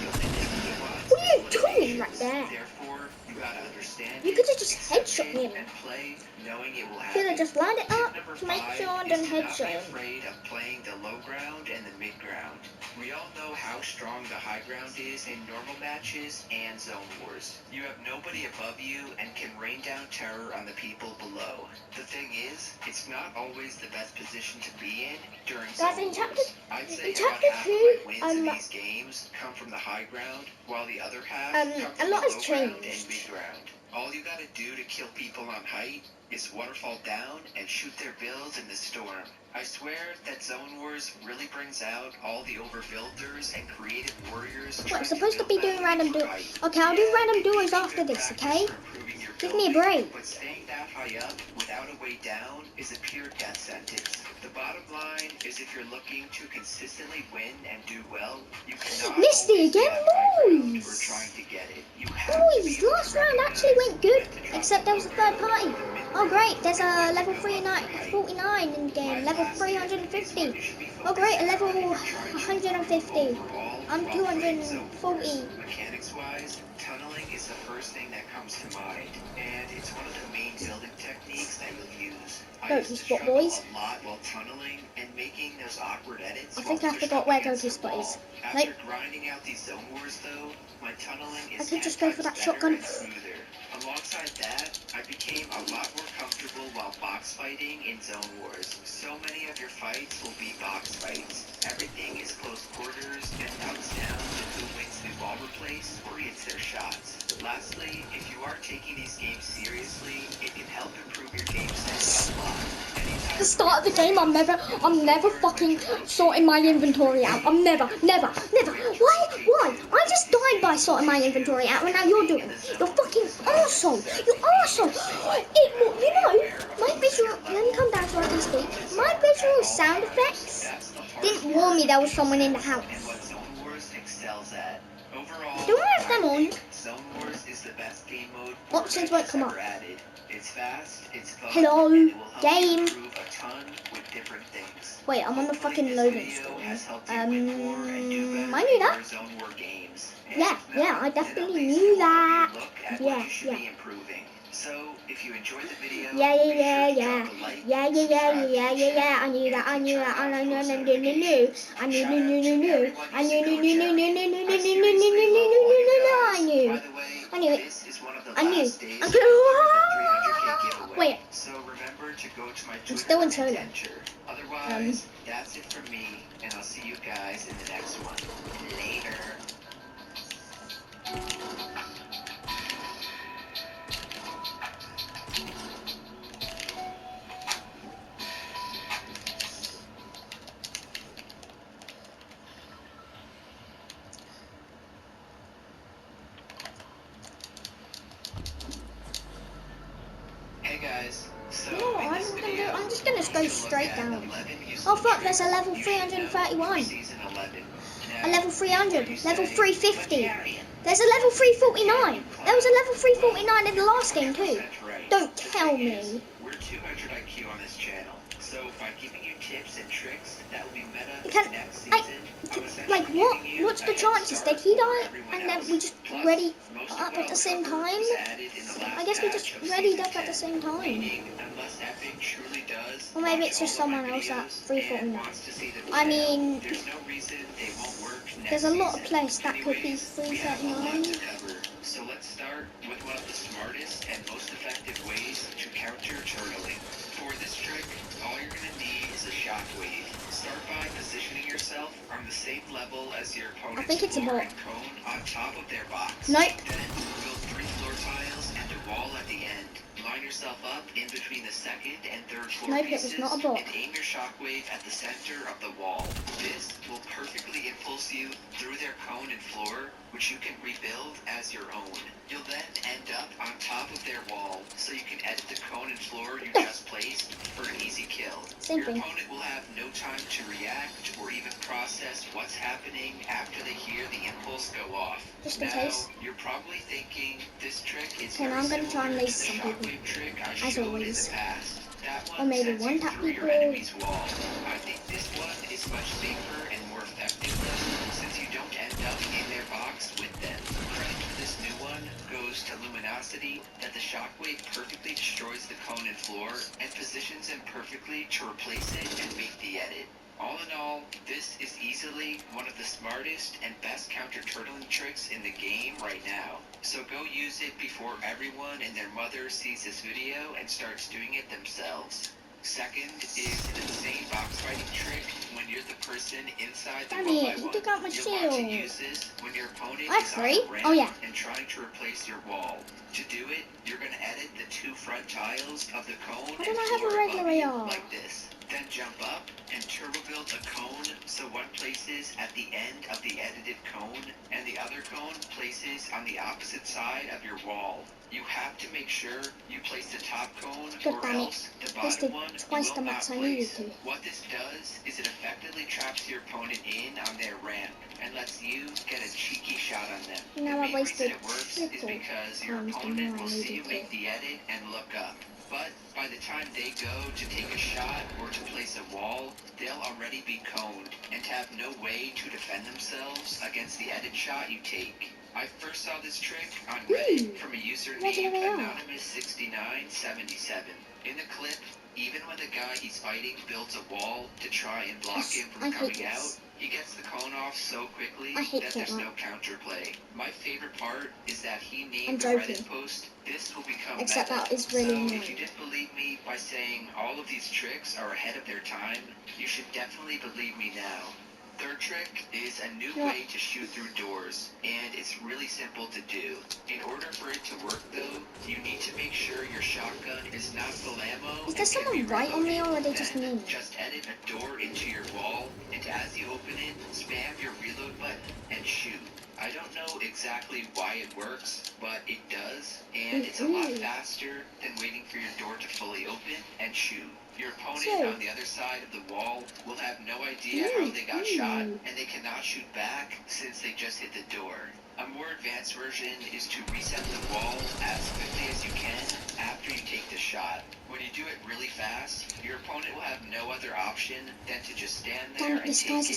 only thing he wants What are you is doing elimination. right there? Therefore, you gotta understand You it, could have just accept headshot it, him. and play knowing it will Could happen. have just lined it Tip up number to make 5 sure I is didn't to not headshot be him. afraid of playing the low ground and the mid ground. We all know how strong the high ground is in normal matches and Zone Wars. You have nobody above you and can rain down terror on the people below. The thing is, it's not always the best position to be in during Guys, Zone in chapter- Wars. I'd say in about chapter half 2, of my wins in um, these games come from the high ground, while the other half a come from lot the has low ground and changed. mid ground. All you gotta do to kill people on height is waterfall down and shoot their builds in the storm. I swear that Zone Wars really brings out all the overbuilders and creative warriors. What, I'm supposed to be doing random duos. Okay, I'll do random duos after this, okay? Give me a break. But staying that high up without a way down is a pure death sentence. The bottom line is if you're looking to consistently win and do well, you cannot Missed it always be again, on high ground boys. or trying to get it. You have to be Boys, able to last round actually went good, recognize except there was a third party. Oh great, there's a level 49 in the game, level 350. Oh great, a level 150. I'm 240. Mechanics-wise, tunneling is the first thing that comes to mind, and it's one of the main building techniques that you'll use. Go to spot, boys. A lot while tunneling and making those awkward edits. I think I forgot where go to spot is. Nope. After grinding out these Zone Wars, though, my tunneling is I could just go for that shotgun. Alongside that, I became a lot more comfortable while box fighting in Zone Wars. So many of your fights will be box fights. Everything is close quarters and comes down to who wins the ball replace or hits their shots. Lastly, if you are taking these games seriously, it can help improve your game sense a lot. At the start of the game, I'm never fucking sorting my inventory out. I'm never. Why? I just died by sorting my inventory out, and now you're doing it. You're fucking arsehole. You arsehole. You know, my visual, let me come back so I can speak. My visual sound effects didn't warn me there was someone in the house. Do I have them on? Zone Wars is the best game mode Options won't come up. added. It's fast, it's fun, Hello, and it will help game. you improve a ton with different things. Wait, I'm on the fucking loading screen. I knew that. Zone War games. Yeah, I definitely knew that. Yeah. So, if you enjoyed the video, Yeah. I knew that. I knew. Wait, So remember to go to my I'm still in solo. Otherwise, that's it from me, and I'll see you guys in the next one. Later. Hey guys, so no, in this video, I'm just gonna go we'll straight look at down. 11 useful Oh fuck, tricks there's a level you should know 331. for Season 11. A level 300, You level say, 350. "But Gary, There's a level 349. There was a level 349 in the last game too. 100% right. Don't The tell thing is, me. we're 200 IQ on this channel, so by giving you tips and tricks that will be meta Because next season, like what's the chances that he died and then we just ready up at the same time? I guess we just readied up at the same time. Or maybe it's just someone else at 349. I mean, there's a lot of place that could be 339. So let's start with one of the smartest and most effective ways to counter turtling. For this trick, all you're going to need is a shockwave. Start by positioning yourself on the same level as your opponent's I think it's a floor bot. and cone on top of their box. Nope. Then build 3 floor tiles and a wall at the end. Line yourself up in between the second and third floor Nope, it was pieces not a bot. and aim your shockwave at the center of the wall. This will perfectly impulse you through their cone and floor, which you can rebuild as your own. You'll then end up on top of their wall, so you can edit the cone and floor you just placed for an easy kill. Same Your thing. opponent will have no time to react or even process what's happening after they hear the impulse go off. Just in Now, case. you're probably thinking this trick is Okay, now I'm gonna try and lace lace some people. trick I As showed always. in the past. That Or one maybe sends you one tap through your people. enemy's wall. I think this one is much safer and more effective since you don't end up in their box with them. Credit for this new one goes to Luminosity that the shockwave perfectly destroys the cone and floor and positions them perfectly to replace it and make the edit. All in all, this is easily one of the smartest and best counter-turtling tricks in the game right now. So go use it before everyone and their mother sees this video and starts doing it themselves. Second is the same box fighting trick when you're the person inside the Damn 1 it, by you 1. took out my You'll want to shield. use this when your opponent That's is on free? the ramp Oh, yeah. and trying to replace your wall. To do it, you're going to edit the 2 front tiles of the cone Why and don't I have a floor regular above you, AR? like this. Then jump up and turbo build a cone so one places at the end of the edited cone and the other cone places on the opposite side of your wall. You have to make sure you place the top cone God or damn it. else the Wasted bottom one twice will the not max I needed place. to. What this does is it effectively traps your opponent in on their ramp and lets you get a cheeky shot on them. Now the I've main reason wasted it works is triple because your times the opponent more I will see you needed make to. the edit and look up. But by the time they go to take a shot or to place a wall, they'll already be coned and have no way to defend themselves against the edit shot you take. I first saw this trick on Reddit from a user named Anonymous6977. In the clip, even when the guy he's fighting builds a wall to try and block him from coming out, he gets the cone off so quickly that there's no counterplay. My favorite part is that he named the Reddit post, "This will become Except meta." that is really So annoying. if you didn't believe me by saying all of these tricks are ahead of their time, you should definitely believe me now. Third trick is a new way to shoot through doors, and it's really simple to do. In order for it to work though, you need to make sure your shotgun is not full ammo. Is there someone right on me or are they just Then me? just edit a door into your wall, and as you open it, spam your reload button and shoot. I don't know exactly why it works, but it does, and it's a lot faster than waiting for your door to fully open and shoot. Your opponent on the other side of the wall will have no idea how they got shot, and they cannot shoot back since they just hit the door. A more advanced version is to reset the wall as quickly as you can after you take the shot. When you do it really fast, your opponent will have no other option than to just stand there and take it. This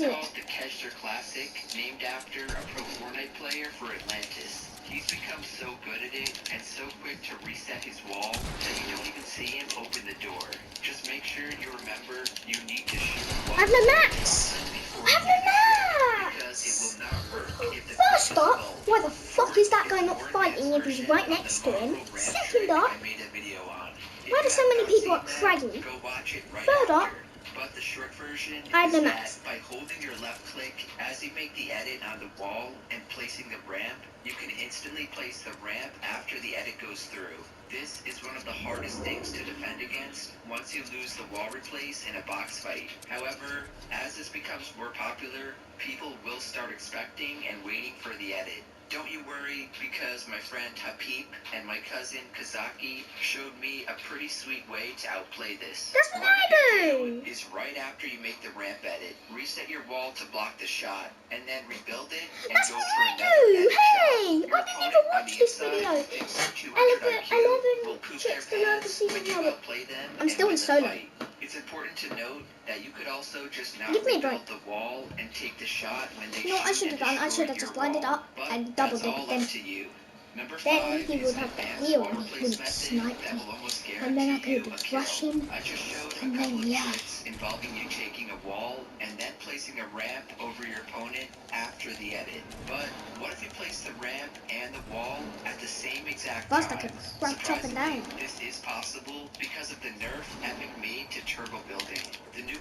is called the Kesher Classic, named after a pro Fortnite player for Atlantis. He's become so good at it and so quick to reset his wall that you don't even see him open the door. Just make sure you remember you need to shoot I have no max! I have no because it max! will not work if the First up, why the fuck is that guy not fighting if he's right next to him? Second up, why do so many people are crying? Third up, but the short version I have is no that max. by holding your left click as you make the edit on the wall and placing the ramp, you can instantly place the ramp after the edit goes through. This is one of the hardest things to defend against once you lose the wall replace in a box fight. However, as this becomes more popular, people will start expecting and waiting for the edit. Don't you worry, because my friend Hapip and my cousin Kazaki showed me a pretty sweet way to outplay this. That's what I do! Is right after you make the ramp edit, reset your wall to block the shot, and then rebuild it and That's go what for I another do! edit Hey! shot. Your I didn't even opponent on watch the this inside video. thinks 200 IQ will poop their Tricks to learn to pants see when the you power. outplay them I'm and still win in the solo. fight. It's important to note that you could also just not Give me a rebuild break. the wall and take the shot when they You know what I shoot should have and done? I destroy should have your just lined it wall. up But and that's doubled it. all Then up to you. Number Then 5 he is would an have the advanced heal wall and he replace couldn't method snipe that me. will almost And then I guarantee you could a kill. rush him. I just showed a And couple then, of yeah. tricks involving you taking a wall and then placing a ramp over your opponent after the edit. But what if you place the ramp and the wall at the same exact First I time? could grab top and down. This is possible because of the nerf Epic made to turbo building. The new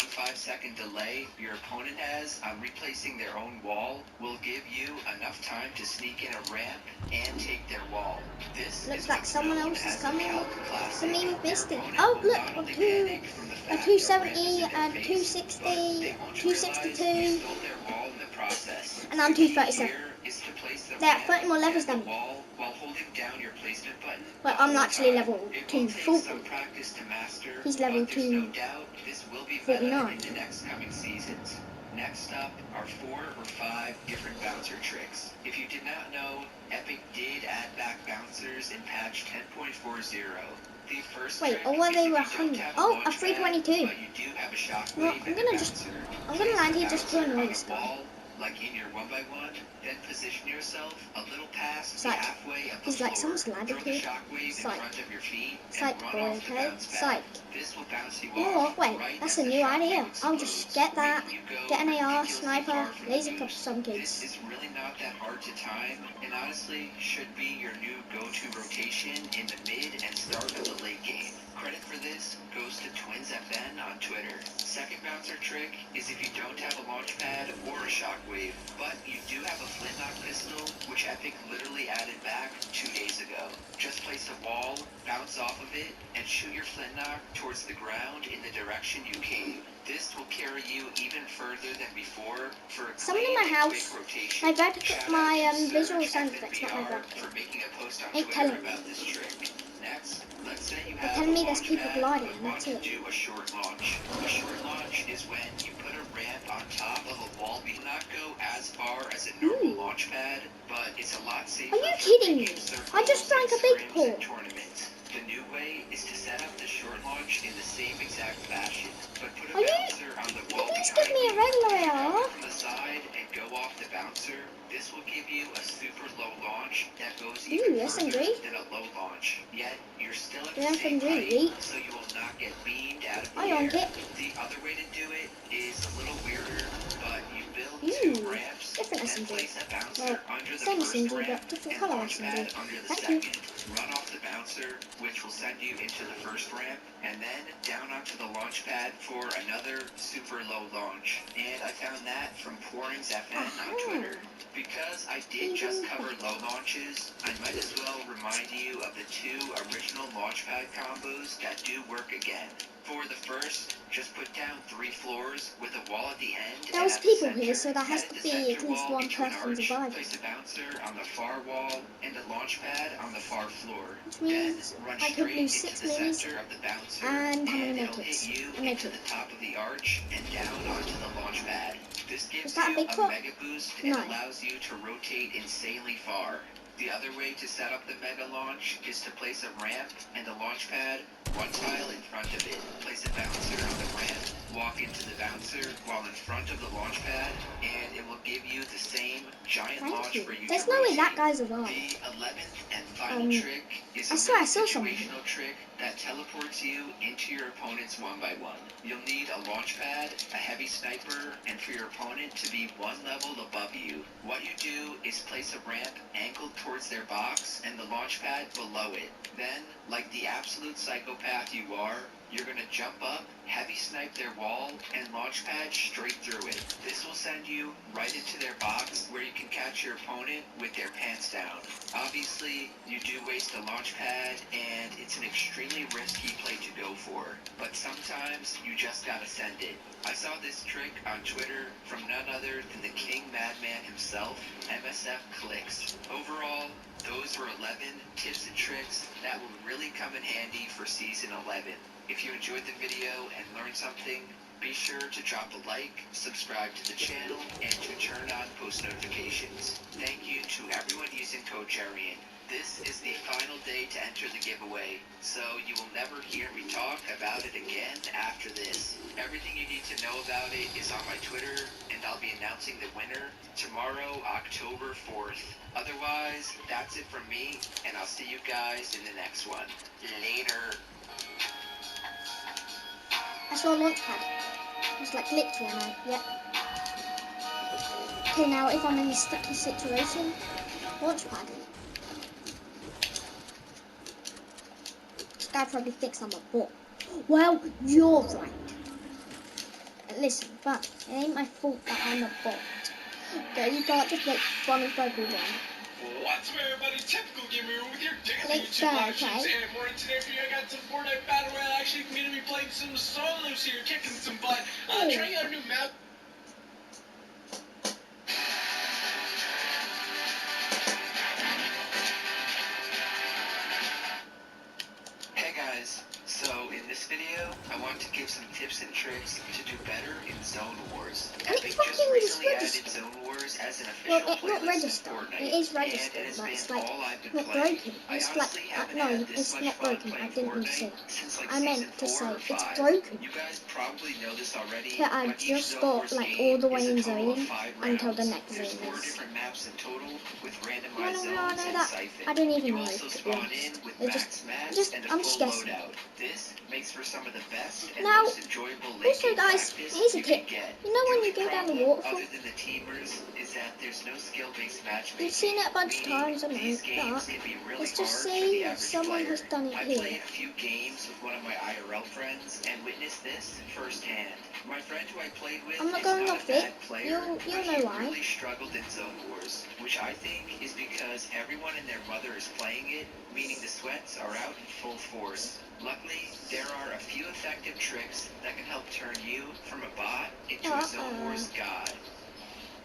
0.15-second delay your opponent has on replacing their own wall will give you enough time to sneak in a ramp and take their wall. This Looks is like what's someone known else is as the coming Calc to Classic. me with Your this thing. opponent Oh will look, not a only 2, panic from the a fact 270 that ramp and is in their face, but 260, they won't realize you 262, stole their wall in the process. and I'm The key 237. here is to place the There are 30 more levels than me. Wall while holding down your placement button. Well, I'm actually level It will take 240. some practice to master, He's level but there's no doubt this will be better 249. in the next coming seasons. Next up are 4 or 5 different bouncer tricks. If you did not know, Epic did add back bouncers in patch 10.40. The first Wait, trick or were is they if were you don't 100? have Oh, launch a pad, 322. but you do have a shockwave No, and I'm gonna land here just to annoy this guy. Like in your 1x1, then position yourself a little past It's the like- halfway of the He's floor. like, someone's landed Throw the here. shockwave in Psych. front of your feet Psych, and run boy, off the okay? bounce pad. Psych. This will bounce you You know off what? Wait, right that's as a the new shockwave idea. I'll explodes, just get that, making you go get an AR, ridiculously sniper, far from the laser cup boost. some This kids. is really not that hard to time, and honestly should be your new go-to rotation in the mid and start of the late game. Credit for this goes to TwinsFN on Twitter. Second bouncer trick is if you don't have a launch pad or a shockwave, but you do have a flintlock pistol, which Epic literally added back 2 days ago. Just place a wall, bounce off of it, and shoot your flintlock towards the ground in the direction you came. This will carry you even further than before for a Someone in my clean and house. quick rotation. I better put Shout my out to visual Surge sound effects, not my FNBR back. for making a post on Ain't Twitter telling me. about this trick. Next, let's say you They're have telling a me there's launch people pad, gliding, but and want that's to it. do a short launch. A short launch is when you put a ramp on top of a wall. You not go as far as a normal launch pad, but it's a lot safer. Are you for kidding me? making I just circles drank a and big scrims pour. in tournaments. The new way is to set up the short launch in the same exact fashion, but put a Are you- bouncer on the wall Can you just behind give me a you. regular If you AR? come from the side and go off the bouncer, this will give you a super low launch that goes even Ooh, further SMG. than a low launch. Yet you're still at the Yeah, same SMG, height, yeet. so you will not get beamed out of the I air. like it. The other way to do it is a little weirder, but you build Ooh, 2 ramps, different then SMG. place a bouncer Well, under the same first SMG, ramp but different and colour launch pad SMG. under the Thank you. second. Run off the bouncer, which will send you into the first ramp, and then down onto the launch pad for another super low launch. And I found that from Pourings FN on Twitter. Because I did just cover low launches, I might as well remind you of the 2 original launchpad combos that do work again. For the first, just put down 3 floors with a wall at the end. There and was at the people here, center. so there has Edit to the be center at least wall one into an person arch, surviving. place a bouncer on the far wall and a launch pad on the far floor. Which Then means run I could straight lose into 6 the minis center of the bouncer, and how many it'll medkits? hit you A into medkit. the top of the arch and down onto the launch pad. This gives Was that a you big a pot? mega boost and No. allows you to rotate insanely far. The other way to set up the mega launch is to place a ramp and a launch pad 1 tile in front of it. Place a bouncer on the ramp, walk into the bouncer while in front of the launch pad, and it will give you the same giant Thank launch you. for you There's to no way rotate. that guy's alive. The 11th and final trick is I a swear I really saw someone. situational trick that teleports you into your opponent's 1x1. You'll need a launch pad, a heavy sniper, and for your opponent to be 1 level above you. What you do is place a ramp angled towards their box and the launch pad below it. Then, like the absolute psychopath you are, you're gonna jump up, heavy snipe their wall, and launch pad straight through it. This will send you right into their box where you can catch your opponent with their pants down. Obviously, you do waste a launch pad, and it's an extremely risky play to go for. But sometimes, you just gotta send it. I saw this trick on Twitter from none other than the King Madman himself, MSF Clicks. Overall, those were 11 tips and tricks that will really come in handy for Season 11. If you enjoyed the video and learned something, be sure to drop a like, subscribe to the channel, and to turn on post notifications. Thank you to everyone using code Jarian. This is the final day to enter the giveaway, so you will never hear me talk about it again after this. Everything you need to know about it is on my Twitter, and I'll be announcing the winner tomorrow, October 4th. Otherwise, that's it from me, and I'll see you guys in the next one. Later. I saw a launch pad. It was like literally, and yep. Okay, now if I'm in a sticky situation, launch pad. This guy probably thinks I'm a bot. Well, you're right. Listen, but it ain't my fault that I'm a bot. Okay, you can't just like run and break all down. What's up, everybody? Typical Gamer with your daily Let's YouTube go, live okay. streams. And more today for you. I got some Fortnite Battle Royale action. I'm going to be playing some solos here, kicking some butt. Trying out a new map. want to give some tips and tricks to do better in Zone Wars. Can you Epic fucking just recently register? added Zone Wars as an Well, official it's not playlist in registered. Fortnite, It is and registered, it has but been it's like all I've been not playing. broken. I It's honestly like haven't no, had this it's much not fun broken. I playing didn't mean to say Fortnite that. since like I season meant to 4 say or it's 5. broken. You guys probably know this already, But I but each just Zone got Wars like game all the way is a in total of zone 5 until the rounds. next There's zone 4 is. different maps in total with You randomized wanna know how I zones know and that? siphon. I don't even You know. also To be spawn honest, in with it max mats just and a I'm full just guessing. loadout. This makes for some of the best and Now, most enjoyable late also game guys, practice here's a you tip. can get. You know The when only you go down the problem, waterfall? other than the teamers, is that there's no skill-based matchmaking. You've seen it a bunch of Meaning, times, I know, these games but can be really let's just hard for say the average someone player. has done it I here. played a few games with one of my IRL friends and witnessed this firsthand. My friend who I played with I'm not is going not off a it. bad player, You'll but know he why. really struggled in Zone Wars, which I think is because everyone and their mother is playing it, meaning the sweats are out in full force. Luckily, there are a few effective tricks that can help turn you from a bot into a Zone Wars god.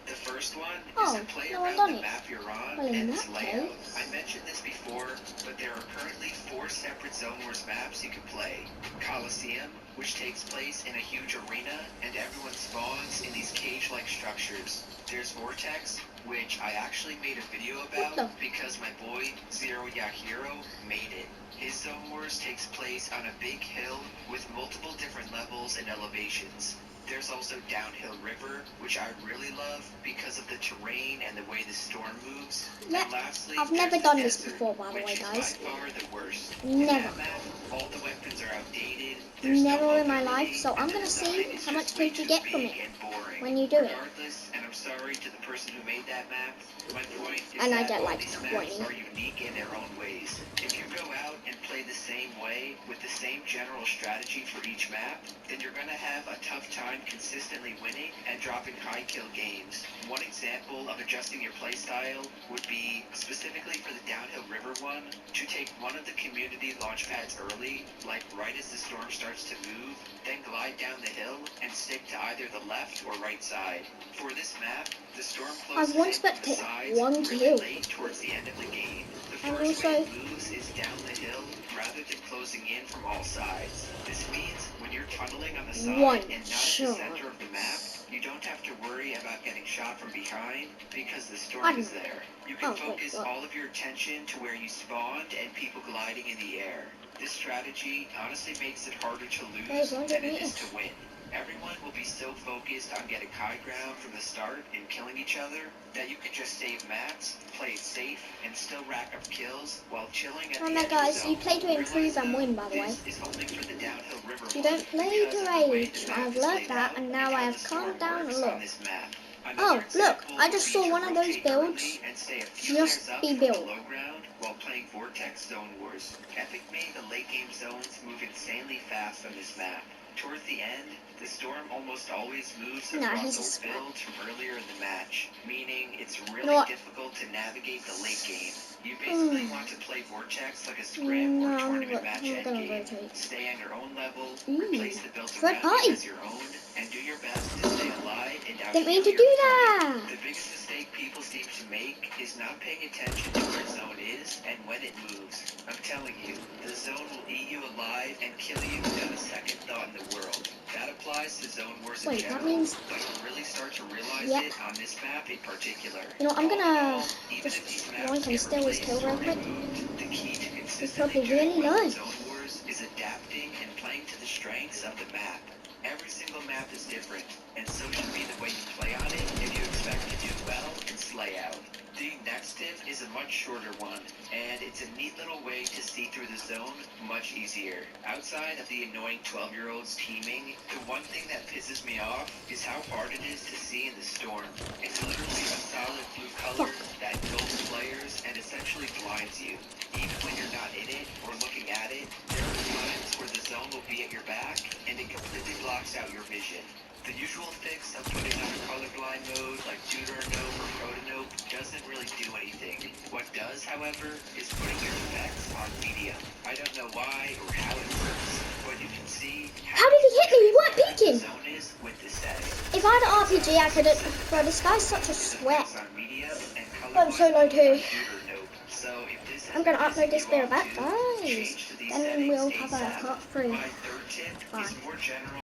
The first one is to play no one around done the it. map you're on Well, in and that its layout. case. I mentioned this before, but there are currently 4 separate Zone Wars maps you can play. Coliseum, which takes place in a huge arena, and everyone spawns in these cage-like structures. There's Vortex, which I actually made a video about because my boy, Zero Yahiro, made it. His Zone Wars takes place on a big hill with multiple different levels and elevations. There's also Downhill River, which I really love because of the terrain and the way the storm moves. Yeah, and lastly, I've never there's done the this desert, before, by the way, which guys. is by far the worst. Never. In that map, all the weapons are outdated. There's no Never in my mobility, life, so I'm and gonna the see design is how much just way food you too get from big it and boring. when you do it. Regardless, and I'm sorry to the person who made that map, my point is And I that get all like these 20. maps are unique in their own ways. If you go out and play the same way with the same general strategy for each map, then you're gonna have a tough time consistently winning and dropping high kill games. One example of adjusting your playstyle would be, specifically for the Downhill River one, to take one of the community launch pads early, like right as the storm starts to move, then glide down the hill and stick to either the left or right side. For this map, the storm closes once in from the spectated sides one really kill. late towards the end of the game. The And first also- way it moves is down the hill rather than closing in from all sides. This means when you're tunneling on the side One and not at the shot. center of the map, you don't have to worry about getting shot from behind because the I storm don't is know. there. You can Oh, wait, focus what? all of your attention to where you spawned and people gliding in the air. This strategy honestly makes it harder to There's lose 100 than it is meters. to win. Everyone will be so focused on getting high ground from the start and killing each other that you can just save mats, play it safe, and still rack up kills while chilling at the Remember edge of the guys, zone. you play to improve Realize, and though, win, by the way. this is only for the Downhill River You one, don't play because to of the way rage. the map I've is learnt laid that, out and now how I the have storm calmed down a works lot. on this map. Oh, Another look, example I just would saw be to one of those rotate builds early and stay a few just layers up be from the built. low ground while playing Vortex Zone Wars. Epic made the late game zones move insanely fast on this map. Towards the end, the storm almost always moves Nah, he's across a old sweat. builds from earlier in the match, meaning it's really know what? difficult to navigate the late game. You basically want to play Vortex like a scrim No, or I'm tournament match gonna endgame. rotate. Stay on your own level, Ooh, replace the builds third around party. you as your own, and do your best to stay alive and out Didn't mean to your do opponent. that. The biggest mistake people seem to make is not paying attention to where zone is and when it moves. I'm telling you, the zone will eat you alive and kill you without a second thought in the world. That applies to Zone Wars in Wait, general, that means- but you'll really start to realize Yeah. it on this map in particular. You know, I'm All in gonna all, even just if these one maps can get steal his replaced kill or real quick. removed, the key to He's consistently probably doing really well in low. Zone Wars is adapting and playing to the strengths of the map. Every single map is different, and so should be the way you play on it if you expect to do well and slay out. The next tip is a much shorter one, and it's a neat little way to see through the zone much easier. Outside of the annoying 12-year-olds teaming, the one thing that pisses me off is how hard it is to see in the storm. It's literally a solid blue color that engulfs players and essentially blinds you. Even when you're not in it or looking at it, there are times where the zone will be at your back and it completely blocks out your vision. The usual fix of putting on a colorblind mode like Deuteranope or Protanope doesn't really do anything. What does, however, is putting your effects on medium. I don't know why or how it works, but you can see How did he hit me? You weren't the peeking. zone is with the setting. If I had an RPG, I could have. Bro, this guy's such a sweat. On medium and I'm so low too. Deuteranope. So if this I'm gonna has upload this pissed you video off back, too, guys. change to these Then settings we'll have a ASAP. part 3. My third tip Bye. is more general.